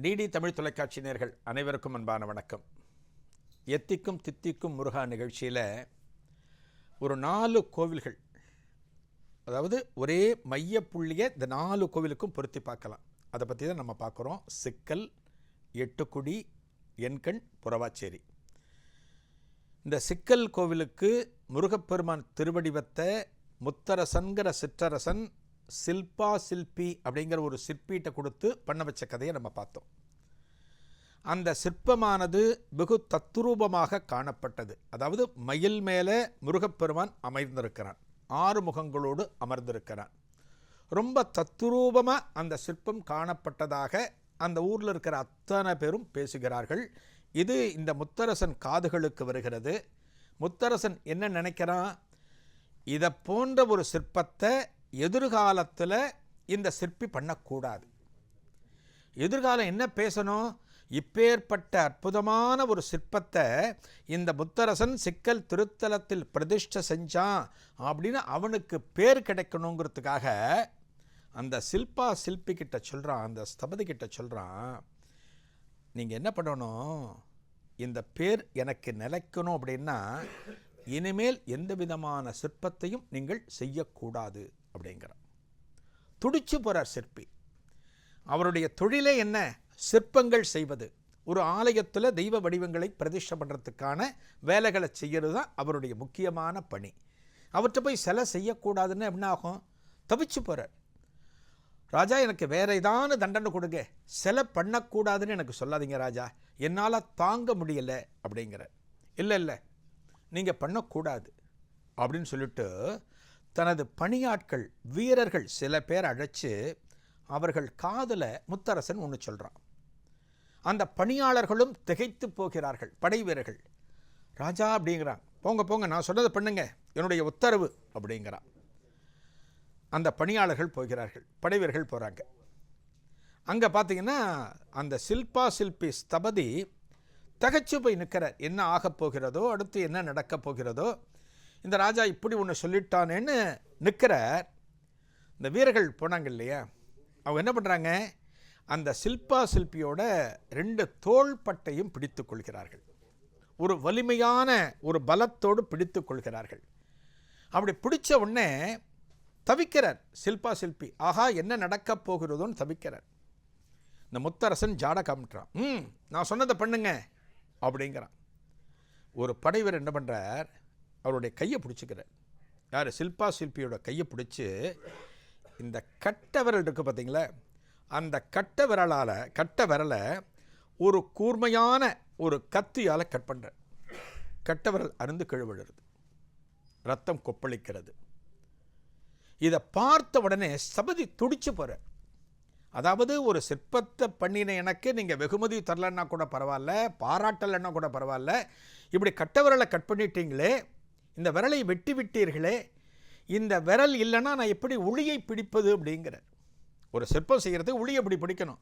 DD Tamil தொலைக்காட்சி நேயர்கள் அனைவருக்கும் அன்பான வணக்கம். எத்திக்கும் தித்திக்கும் முருகா நிகழ்ச்சியில் ஒரு 4 கோவில்கள், அதாவது ஒரே மையப்புள்ளியை இந்த 4 கோவிலுக்கும் பொருத்தி பார்க்கலாம். அதை பற்றி தான் நம்ம பார்க்குறோம். சிக்கல், எட்டுக்குடி, எண்கண், புறவாச்சேரி. இந்த சிக்கல் கோவிலுக்கு முருகப்பெருமான் திருவடிவத்த முத்தரசன்கிற சிற்றரசன் சில்பா சில்பி அப்படிங்கிற ஒரு சிற்பிகிட்ட கொடுத்து பண்ண வச்ச கதையை நம்ம பார்த்தோம். அந்த சிற்பமானது வெகு தத்துரூபமாக காணப்பட்டது. அதாவது மயில் மேலே முருகப்பெருமான் அமர்ந்திருக்கிறான், 6 முகங்களோடு அமர்ந்திருக்கிறான். ரொம்ப தத்துரூபமாக அந்த சிற்பம் காணப்பட்டதாக அந்த ஊரில் இருக்கிற அத்தனை பேரும் பேசுகிறார்கள். இது இந்த முத்தரசன் காதுகளுக்கு வருகிறது. முத்தரசன் என்ன நினைக்கிறான், இதை போன்ற ஒரு சிற்பத்தை எதிர்காலத்தில் இந்த சிற்பி பண்ணக்கூடாது. எதிர்காலம் என்ன பேசணும், இப்பேற்பட்ட அற்புதமான ஒரு சிற்பத்தை இந்த முத்தரசன் சிக்கல் திருத்தலத்தில் பிரதிஷ்டை செஞ்சான் அப்படின்னு அவனுக்கு பேர் கிடைக்கணுங்கிறதுக்காக அந்த சில்பா சில்பி கிட்ட சொல்கிறான், அந்த ஸ்தபதி கிட்ட சொல்கிறான், நீங்கள் என்ன பண்ணணும், இந்த பேர் எனக்கு நிலைக்கணும் அப்படின்னா இனிமேல் எந்த விதமான சிற்பத்தையும் நீங்கள் செய்யக்கூடாது அப்படிங்கிறார். துடிச்சு போகிறார் சிற்பி. அவருடைய தொழிலே என்ன, சிற்பங்கள் செய்வது. ஒரு ஆலயத்தில் தெய்வ வடிவங்களை பிரதிஷ்டை பண்ணுறதுக்கான வேலைகளை செய்கிறது தான் அவருடைய முக்கியமான பணி. அவர்கிட்ட போய் சிலை செய்யக்கூடாதுன்னு என்ன ஆகும், தவிச்சு போகிறார். ராஜா, எனக்கு வேற ஏதான தண்டனை கொடுங்க, சிலை பண்ணக்கூடாதுன்னு எனக்கு சொல்லாதீங்க ராஜா, என்னால் தாங்க முடியலை அப்படிங்கிற. இல்லை நீங்கள் பண்ணக்கூடாது அப்படின்னு சொல்லிட்டு தனது பணியாட்கள் வீரர்கள் சில பேர் அழைச்சி அவர்கள் காதில் முத்தரசன் ஒன்று சொல்கிறான். அந்த பணியாளர்களும் திகைத்து போகிறார்கள். படை வீரர்கள், ராஜா அப்படிங்கிறான், போங்க போங்க, நான் சொன்னதை பண்ணுங்க, என்னுடைய உத்தரவு அப்படிங்கிறான். அந்த பணியாளர்கள் போகிறார்கள், படை வீரர்கள் போகிறாங்க. அங்கே பார்த்தீங்கன்னா அந்த சில்பா சில்பி ஸ்தபதி தகச்சு போய் நிற்கிறார். என்ன ஆகப் போகிறதோ, அடுத்து என்ன நடக்கப் போகிறதோ, இந்த ராஜா இப்படி ஒன்று சொல்லிட்டானேன்னு நிற்கிறார். இந்த வீரர்கள் போனாங்க இல்லையா, அவங்க என்ன பண்ணுறாங்க, அந்த சில்பா சில்பியோட 2 தோள்பட்டையும் பிடித்து கொள்கிறார்கள். ஒரு வலிமையான ஒரு பலத்தோடு பிடித்து கொள்கிறார்கள். அப்படி பிடிச்ச உடனே தவிக்கிறார் சில்பா சில்பி. ஆஹா, என்ன நடக்கப் போகிறதோன்னு தவிக்கிறார். இந்த முத்தரசன் ஜாட காமிட்டுறான். நான் சொன்னதை பண்ணுங்க அப்படிங்கிறான். ஒரு படைவர் என்ன பண்ணுறார், அவருடைய கையை பிடிச்சிக்கிறார். யார், சில்பா சில்பியோட கையை பிடிச்சி இந்த கட்ட விரல் இருக்குது பார்த்தீங்களா, அந்த கட்ட விரலை ஒரு கூர்மையான ஒரு கத்தியால் கட் பண்ணுறார். கட்ட விரல் அருந்து கீழ்விழுறது, ரத்தம் கொப்பளிக்கிறது. இதை பார்த்த உடனே ஸ்தபதி துடிச்சு போகிறார். அதாவது ஒரு சிற்பத்தை பண்ணின எனக்கு நீங்கள் வெகுமதி தரலன்னா கூட பரவாயில்ல, பாராட்டலைன்னா கூட பரவாயில்ல, இப்படி கட்ட விரலை கட் பண்ணிட்டீங்களே, இந்த விரலை வெட்டி விட்டீர்களே, இந்த விரல் இல்லைன்னா நான் எப்படி உளியை பிடிப்பது அப்படிங்கிற. ஒரு சிற்பம் செய்கிறதுக்கு உளியை இப்படி பிடிக்கணும்,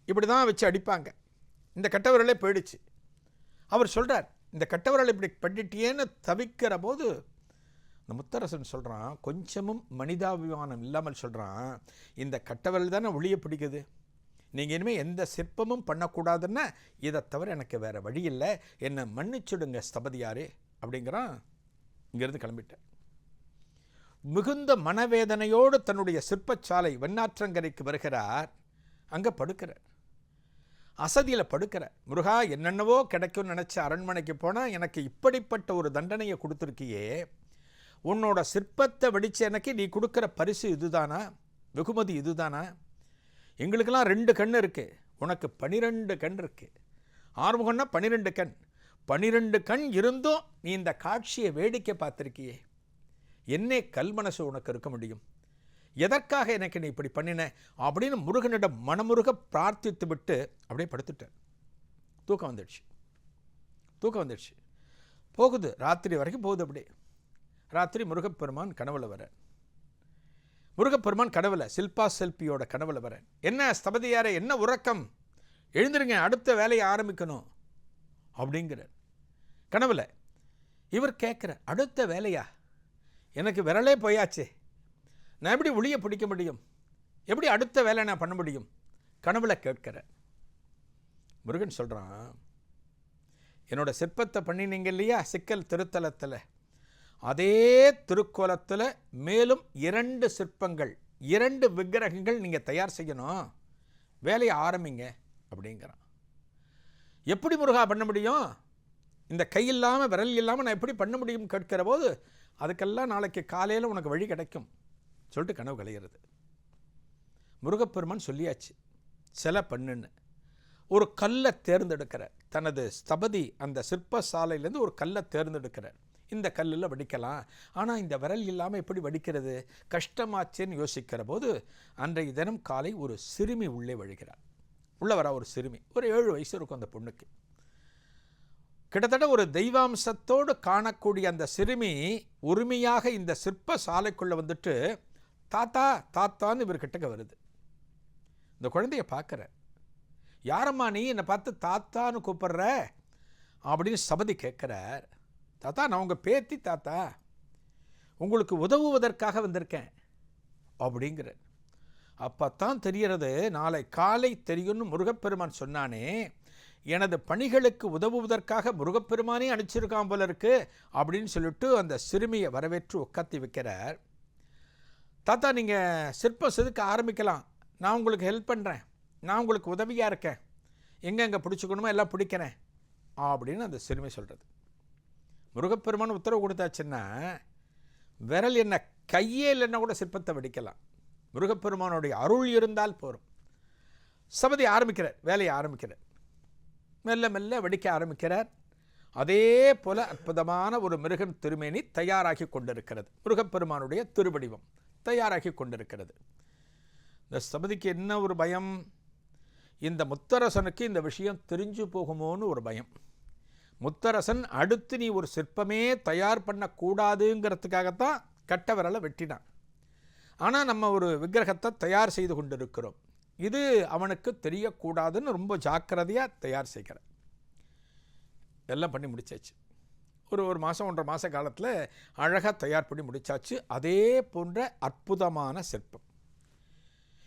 இப்படி தான் வச்சு அடிப்பாங்க. இந்த கட்ட விரலே போயிடுச்சு. அவர் சொல்கிறார், இந்த கட்ட விரலை இப்படி பண்ணிட்டியேன்னு தவிக்கிற போது இந்த முத்தரசன் சொல்கிறான், கொஞ்சமும் மனிதாபிமானம் இல்லாமல் சொல்கிறான், இந்த கட்டவிரல் தானே ஒளியை பிடிக்குது, நீங்கள் இனிமேல் எந்த சிற்பமும் பண்ணக்கூடாதுன்னா இதை தவிர எனக்கு வேறு வழி இல்லை, என்னை மன்னிச்சுடுங்க ஸ்தபதியாரே அப்படிங்கிறான். இங்கேருந்து கிளம்பிட்டார். மிகுந்த மனவேதனையோடு தன்னுடைய சிற்பச்சாலை வெண்ணாற்றங்கரைக்கு வருகிறார். அங்கே படுக்கிறார், அசதியில் படுக்கிறார். முருகா, என்னென்னவோ கிடைக்கும்னு நினச்ச அரண்மனைக்கு போனால் எனக்கு இப்படிப்பட்ட ஒரு தண்டனையை கொடுத்துருக்கியே, உன்னோட சிற்பத்தை வெடிச்ச எனக்கு நீ கொடுக்குற பரிசு இதுதானா, வெகுமதி இதுதானா? எங்களுக்கெல்லாம் 2 கண் இருக்குது, உனக்கு 12 கண் இருக்குது. ஆறுமுகன்னா 12 கண். 12 கண் இருந்தும் நீ இந்த காட்சியை வேடிக்கை பார்த்துருக்கியே, என்னே கல் மனசு உனக்கு இருக்க முடியும்? எதற்காக எனக்கு நீ இப்படி பண்ணின அப்படின்னு முருகனிடம் மனமுருக பிரார்த்தித்து விட்டு அப்படியே படுத்துட்டேன். தூக்கம் வந்துடுச்சு. போகுது, ராத்திரி வரைக்கும் போகுது. அப்படியே ராத்திரி முருகப்பெருமான் கனவுல வர, முருகப்பெருமான் கனவுல சில்பா சில்பியோட கனவுல வர, என்ன ஸ்தபதியாரே, என்ன உறக்கம், எழுந்திருங்க, அடுத்த வேலையை ஆரம்பிக்கணும் அப்படிங்கிற கனவுல. இவர் கேட்குற, அடுத்த வேலையா, எனக்கு விரலே போயாச்சே, நான் எப்படி ஒளியை பிடிக்க முடியும், எப்படி அடுத்த வேலை நான் பண்ண முடியும், கனவுல கேட்கிறேன். முருகன் சொல்கிறான், என்னோட சிற்பத்தை பண்ணினீங்க இல்லையா சிக்கல் திருத்தலத்தில், அதே திருக்கோலத்தில் மேலும் 2 சிற்பங்கள் 2 விக்கிரகங்கள் நீங்கள் தயார் செய்யணும், வேலையை ஆரம்பிங்க அப்படிங்கிறான். எப்படி முருகா பண்ண முடியும்? இந்த கை இல்லாமல் விரல் இல்லாமல் நான் எப்படி பண்ண முடியும் கேட்கிற போது, அதுக்கெல்லாம் நாளைக்கு காலையில் உனக்கு வழி கிடைக்கும் சொல்லிட்டு கனவு கலைகிறது. முருகப்பெருமான் சொல்லியாச்சு சிலை பண்ணுன்னு. ஒரு கல்லை தேர்ந்தெடுக்கிறார், தனது ஸ்தபதி அந்த சிற்ப சாலையிலேருந்து ஒரு கல்லை தேர்ந்தெடுக்கிறார். இந்த கல்லில் வடிக்கலாம், ஆனால் இந்த விரல் இல்லாமல் எப்படி வடிக்கிறது, கஷ்டமாச்சேன்னு யோசிக்கிற போது அன்றைய தினம் காலை ஒரு சிறுமி உள்ளே வழிகிறார். உள்ளே வர ஒரு சிறுமி, ஒரு 7 வயசு இருக்கும் அந்த பொண்ணுக்கு. கிட்டத்தட்ட ஒரு தெய்வாம்சத்தோடு காணக்கூடிய அந்த சிறுமி உரிமையாக இந்த சிற்ப சாலைக்குள்ளே வந்துட்டு தாத்தா தாத்தான்னு இவர்கிட்டக்க வருது. இந்த குழந்தைய பார்க்குற, யாரம்மா நீ என்னை பார்த்து தாத்தான்னு கூப்பிட்ற அப்படின்னு சபதி கேட்குறார். தாத்தா நான் உங்கள் பேத்தி தாத்தா, உங்களுக்கு உதவுவதற்காக வந்திருக்கேன் அப்படிங்கிற. அப்போ தான் தெரிகிறது, நாளை காலை தெரியும்னு முருகப்பெருமான் சொன்னானே, எனது பணிகளுக்கு உதவுவதற்காக முருகப்பெருமானே அனுப்பிச்சிருக்கான் போல இருக்கு அப்படின்னு சொல்லிட்டு அந்த சிறுமியை வரவேற்று உட்காத்தி வைக்கிறார். தாத்தா நீங்கள் சிற்பம் செதுக்க ஆரம்பிக்கலாம், நான் உங்களுக்கு ஹெல்ப் பண்ணுறேன், நான் உங்களுக்கு உதவியாக இருக்கேன், எங்கெங்கே பிடிச்சிக்கணுமோ எல்லாம் பிடிக்கிறேன் அப்படின்னு அந்த சிறுமி சொல்கிறது. முருகப்பெருமான் உத்தரவு கொடுத்தாச்சுன்னா விரல் என்ன கையே இல்லைன்னா கூட சிற்பத்தை வடிக்கலாம், முருகப்பெருமானுடைய அருள் இருந்தால் போகும். சபதி ஆரம்பிக்கிறார், வேலையை ஆரம்பிக்கிறார், மெல்ல மெல்ல வடிக்க ஆரம்பிக்கிறார். அதே போல அற்புதமான ஒரு மிருகன் திருமேனி தயாராகி கொண்டிருக்கிறது, முருகப்பெருமானுடைய திருவடிவம் தயாராகி கொண்டிருக்கிறது. இந்த சபதிக்கு என்ன ஒரு பயம், இந்த முத்தரசனுக்கு இந்த விஷயம் தெரிஞ்சு போகுமோன்னு ஒரு பயம். முத்தரசன் அடுத்து நீ ஒரு சிற்பமே தயார் பண்ணக்கூடாதுங்கிறதுக்காகத்தான் கட்ட விரலை வெட்டினான். ஆனால் நம்ம ஒரு விக்கிரகத்தை தயார் செய்து கொண்டிருக்கிறோம், இது அவனுக்கு தெரியக்கூடாதுன்னு ரொம்ப ஜாக்கிரதையாக தயார் செய்கிறார். எல்லாம் பண்ணி முடிச்சாச்சு. ஒரு மாதம் 1.5 மாத காலத்தில் அழகாக தயார் பண்ணி முடித்தாச்சு. அதே போன்ற அற்புதமான சிற்பம்.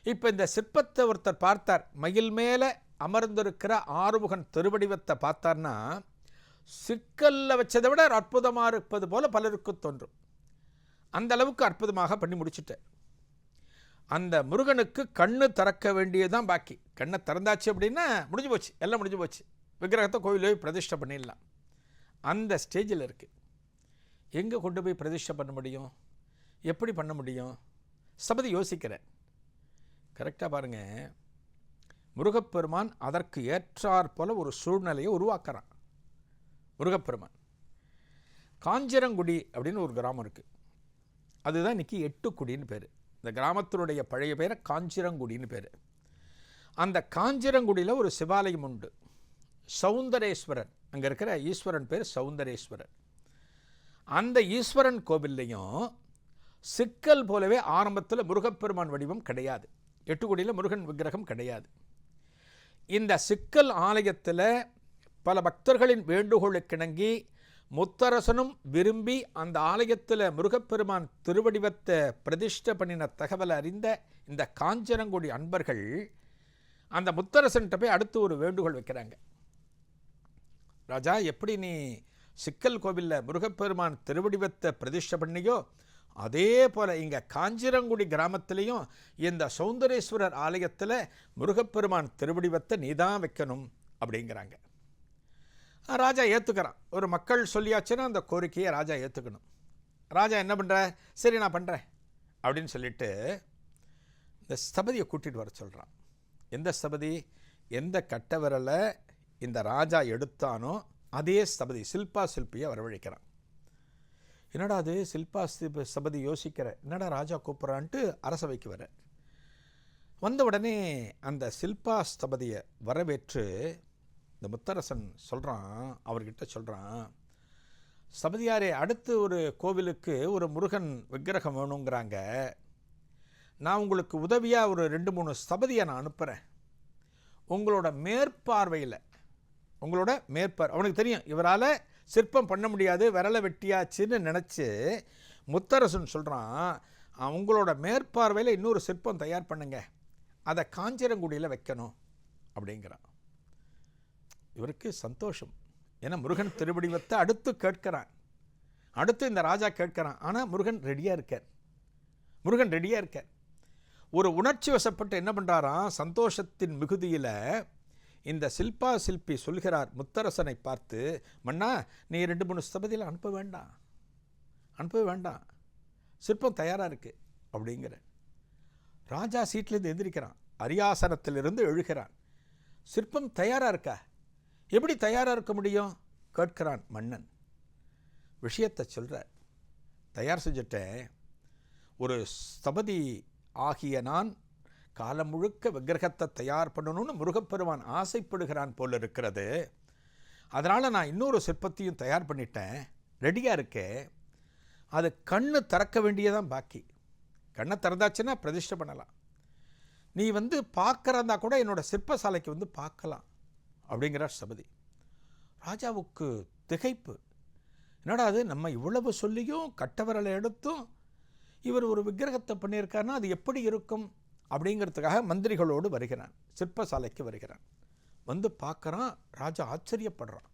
இப்போ இந்த சிற்பத்தை ஒருத்தர் பார்த்தார், மயில் மேலே அமர்ந்திருக்கிற ஆறுமுகன் திருவடிவத்தை பார்த்தார்னா சிக்கலில் வச்சதை விட அற்புதமாக இருப்பது போல பலருக்கு தோன்றும். அந்த அளவுக்கு அற்புதமாக பண்ணி முடிச்சுட்டார். அந்த முருகனுக்கு கண்ணு திறக்க வேண்டியதுதான் பாக்கி. கண்ணை திறந்தாச்சு அப்படின்னா முடிஞ்சு போச்சு, எல்லாம் முடிஞ்சு போச்சு, விக்கிரகத்தை கோவிலே பிரதிஷ்டை பண்ணிடலாம். அந்த ஸ்டேஜில் இருக்குது. எங்கே கொண்டு போய் பிரதிஷ்டை பண்ண முடியும், எப்படி பண்ண முடியும்? சபதி யோசிக்கிறேன். கரெக்டாக பாருங்கள், முருகப்பெருமான் அதற்கு ஏற்றாற் போல ஒரு சூழ்நிலையை உருவாக்குறான். முருகப்பெருமான் காஞ்சிரங்குடி அப்படின்னு ஒரு கிராமம் இருக்குது, அதுதான் இன்றைக்கி எட்டுக்குடின்னு பேர். இந்த கிராமத்தினுடைய பழைய பேரை காஞ்சிரங்குடின்னு பேர். அந்த காஞ்சிரங்குடியில் ஒரு சிவாலயம் உண்டு, சௌந்தரேஸ்வரர். அங்கே இருக்கிற ஈஸ்வரன் பேர் சௌந்தரேஸ்வரர். அந்த ஈஸ்வரன் கோவில்லையும் சிக்கல் போலவே ஆரம்பத்தில் முருகப்பெருமான் வடிவம் கிடையாது, எட்டுக்குடியில் முருகன் விக்கிரகம் கிடையாது. இந்த சிக்கல் ஆலயத்தில் பல பக்தர்களின் வேண்டுகோளுக்கிணங்கி முத்தரசனும் விரும்பி அந்த ஆலயத்தில் முருகப்பெருமான் திருவடிவத்தை பிரதிஷ்டை பண்ணின தகவலை அறிந்த இந்த காஞ்சிரங்குடி அன்பர்கள் அந்த முத்தரசன்கிட்ட போய் அடுத்து ஒரு வேண்டுகோள் வைக்கிறாங்க. ராஜா, எப்படி நீ சிக்கல் கோவிலில் முருகப்பெருமான் திருவடிவத்தை பிரதிஷ்டை பண்ணியோ அதே போல் இங்கே காஞ்சிரங்குடி கிராமத்திலையும் இந்த சௌந்தரேஸ்வரர் ஆலயத்தில் முருகப்பெருமான் திருவடிவத்தை நீதான் வைக்கணும் அப்படிங்கிறாங்க. ராஜா ஏற்றுக்கிறான். ஒரு மக்கள் சொல்லியாச்சுன்னா அந்த கோரிக்கையை ராஜா ஏற்றுக்கணும். ராஜா என்ன பண்ணுற, சரி நான் பண்ணுறேன் அப்படின்னு சொல்லிட்டு இந்த ஸ்தபதியை கூட்டிகிட்டு வர சொல்கிறான். எந்த ஸ்தபதி, எந்த கட்ட விரலை இந்த ராஜா எடுத்தானோ அதே ஸ்தபதி சில்பா சில்பியை வரவழைக்கிறான். என்னடா அது சில்பா ஸ்தபதி யோசிக்கிற, என்னடா ராஜா கூப்பிட்றான்ட்டு அரசவைக்கு வர வந்த உடனே அந்த சில்பா ஸ்தபதியை வரவேற்று இந்த முத்தரசன் சொல்கிறான், அவர்கிட்ட சொல்கிறான், சபதியாரே அடுத்து ஒரு கோவிலுக்கு ஒரு முருகன் விக்கிரகம் வேணுங்கிறாங்க, நான் உங்களுக்கு உதவியாக ஒரு 2-3 ஸ்தபதியை நான் அனுப்புகிறேன், உங்களோட மேற்பார்வையில் அவனுக்கு தெரியும் இவரால் சிற்பம் பண்ண முடியாது, விரலை வெட்டியாச்சுன்னு நினச்சி முத்தரசன் சொல்கிறான், உங்களோட மேற்பார்வையில் இன்னொரு சிற்பம் தயார் பண்ணுங்க, அதை காஞ்சிரங்குடியில் வைக்கணும் அப்படிங்கிறான். இவருக்கு சந்தோஷம். ஏன்னா முருகன் திருவடிவத்தை அடுத்து கேட்கிறான், அடுத்து இந்த ராஜா கேட்கிறான். ஆனால் முருகன் ரெடியாக இருக்கார். ஒரு உணர்ச்சி வசப்பட்டு என்ன பண்ணுறாராம், சந்தோஷத்தின் மிகுதியில் இந்த சில்பி சொல்கிறார் முத்தரசனை பார்த்து, மன்னா நீ 2-3 ஸ்தபதியில் அனுப்ப வேண்டாம், சிற்பம் தயாராக இருக்குது அப்படிங்கிற. ராஜா சீட்டிலேருந்து எந்திரிக்கிறான், அரியாசனத்திலிருந்து எழுகிறான். சிற்பம் தயாராக இருக்கா? எப்படி தயாராக இருக்க முடியும் கேட்கிறான் மன்னன். விஷயத்தை சொல்கிறார், தயார் செஞ்சுட்டேன். ஒரு ஸ்தபதி ஆகிய நான் காலம் முழுக்க விக்கிரகத்தை தயார் பண்ணணும்னு முருகப்பெருமான் ஆசைப்படுகிறான் போல இருக்கிறது. அதனால் நான் இன்னொரு சிற்பத்தையும் தயார் பண்ணிட்டேன், ரெடியாக இருக்கேன். அது கண்ணு திறக்க வேண்டியதான் பாக்கி. கண்ணை திறந்தாச்சுன்னா பிரதிஷ்டை பண்ணலாம். நீ பார்க்குறதா கூட என்னோடய சிற்பசாலைக்கு பார்க்கலாம் அப்படிங்கிறார் ஸ்தபதி. ராஜாவுக்கு திகைப்பு. என்னடா அது, நம்ம இவ்வளவு சொல்லியும் கட்டவரலை எடுத்தும் இவர் ஒரு விக்கிரகத்தை பண்ணியிருக்காருன்னா அது எப்படி இருக்கும் அப்படிங்கிறதுக்காக மந்திரிகளோடு வருகிறான், சிற்பசாலைக்கு வருகிறான். பார்க்குறான், ராஜா ஆச்சரியப்படுறான்.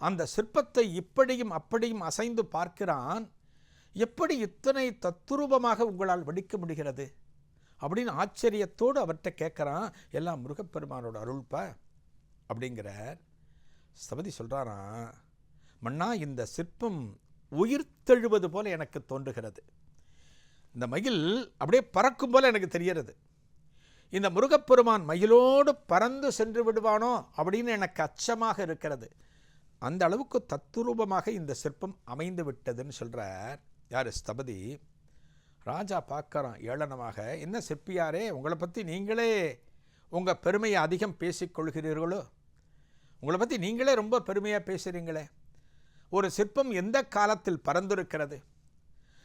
அந்த சிற்பத்தை இப்படியும் அப்படியும் அசைந்து பார்க்கிறான். எப்படி இத்தனை தத்துரூபமாக உங்களால் வடிக்க முடிகிறது அப்படின்னு ஆச்சரியத்தோடு அவர்கிட்ட கேட்குறான். எல்லாம் முருகப்பெருமானோட அருள்பா அப்படிங்கிறார். ஸ்தபதி சொல்கிறாராம், மன்னா இந்த சிற்பம் உயிர்த்தெழுவது போல எனக்கு தோன்றுகிறது. இந்த மயில் அப்படியே பறக்கும் போல எனக்கு தெரிகிறது. இந்த முருகப்பெருமான் மயிலோடு பறந்து சென்று விடுவானோ அப்படின்னு எனக்கு அச்சமாக இருக்கிறது. அந்த அளவுக்கு தத்துரூபமாக இந்த சிற்பம் அமைந்து விட்டதுன்னு சொல்கிறார். யார்? ஸ்தபதி. ராஜா பார்க்குறான் ஏளனமாக, என்ன சிற்பியாரே, உங்களை பற்றி நீங்களே உங்கள் பெருமையை அதிகம் பேசிக்கொள்கிறீர்களோ? உங்களை பற்றி நீங்களே ரொம்ப பெருமையாக பேசுகிறீங்களே. ஒரு சிற்பம் எந்த காலத்தில் பறந்திருக்கிறது?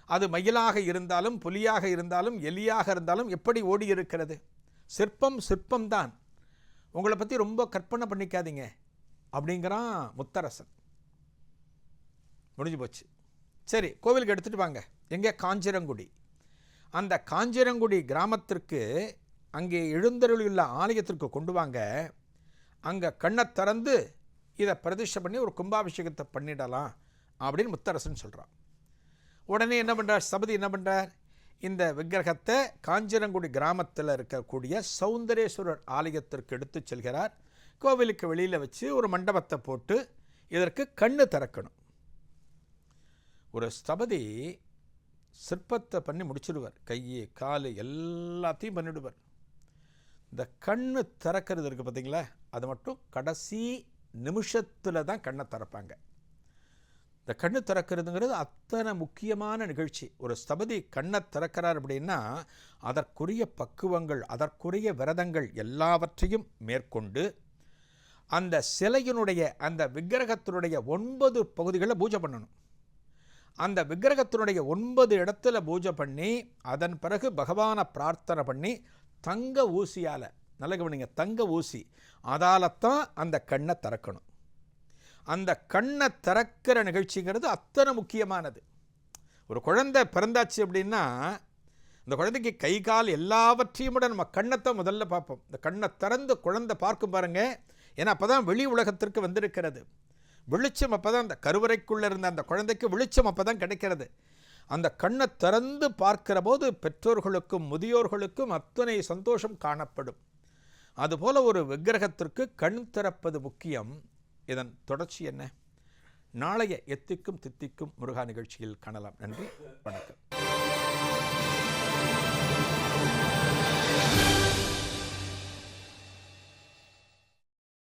அது மயிலாக இருந்தாலும் புலியாக இருந்தாலும் எலியாக இருந்தாலும் எப்படி ஓடி இருக்கிறது? சிற்பம்தான். உங்களை பற்றி ரொம்ப கற்பனை பண்ணிக்காதீங்க அப்படிங்கிறான் முத்தரசன். முடிஞ்சு போச்சு. சரி, கோவிலுக்கு எடுத்துகிட்டு வாங்க. எங்கே? காஞ்சிரங்குடி. அந்த காஞ்சிரங்குடி கிராமத்திற்கு அங்கே எழுந்தருளியுள்ள ஆலயத்திற்கு கொண்டு வாங்க. அங்கே கண்ணை திறந்து இதை பிரதிஷ்டை பண்ணி ஒரு கும்பாபிஷேகத்தை பண்ணிடலாம் அப்படின்னு முத்தரசன் சொல்கிறான். உடனே என்ன பண்ணுறார் ஸ்தபதி? என்ன பண்ணுறார்? இந்த விக்கிரகத்தை காஞ்சிரங்குடி கிராமத்தில் இருக்கக்கூடிய சௌந்தரேஸ்வரர் ஆலயத்திற்கு எடுத்து செல்கிறார். கோவிலுக்கு வெளியில் வச்சு ஒரு மண்டபத்தை போட்டு இதற்கு கண்ணு திறக்கணும். ஒரு ஸ்தபதி சிற்பத்தை பண்ணி முடிச்சிடுவார், கை கால் எல்லாத்தையும் பண்ணிவிடுவார். இந்த கண்ணு திறக்கிறது இருக்குது பார்த்தீங்களா, அது மட்டும் கடைசி நிமிஷத்தில் தான் கண்ணை திறப்பாங்க. இந்த கண்ணு திறக்கிறதுங்கிறது அத்தனை முக்கியமான நிகழ்ச்சி. ஒரு ஸ்தபதி கண்ணை திறக்கிறார் அப்படின்னா அதற்குரிய பக்குவங்கள், அதற்குரிய விரதங்கள் எல்லாவற்றையும் மேற்கொண்டு அந்த சிலையினுடைய அந்த விக்கிரகத்தினுடைய 9 பகுதிகளில் பூஜை பண்ணணும். அந்த விக்கிரகத்தினுடைய 9 இடத்துல பூஜை பண்ணி அதன் பிறகு பகவானை பிரார்த்தனை பண்ணி தங்க ஊசியால், நல்ல கவனிங்க, தங்க ஊசி அதால்தான் அந்த கண்ணை திறக்கணும். அந்த கண்ணை திறக்கிற நிகழ்ச்சிங்கிறது அத்தனை முக்கியமானது. ஒரு குழந்தை பிறந்தாச்சு அப்படின்னா இந்த குழந்தைக்கு கை கால் எல்லாவற்றையும் விட நம்ம கண்ணத்தை முதல்ல பார்ப்போம். இந்த கண்ணை திறந்து குழந்தை பார்க்கும் பாருங்க. ஏன்னா அப்போ தான் வெளி உலகத்திற்கு வந்திருக்கிறது. வெளிச்சம் அப்போ தான், அந்த கருவறைக்குள்ளே இருந்த அந்த குழந்தைக்கு வெளிச்சம் அப்போ தான் கிடைக்கிறது. அந்த கண்ணை திறந்து பார்க்கிற போது பெற்றோர்களுக்கும் முதியோர்களுக்கும் அத்தனை சந்தோஷம் காணப்படும். அதுபோல் ஒரு விக்கிரகத்திற்கு கண் திறப்பது முக்கியம். இதன் தொடர்ச்சி என்ன? நாளைய எத்திக்கும் தித்திக்கும் முருகா நிகழ்ச்சியில் காணலாம். நன்றி, வணக்கம்.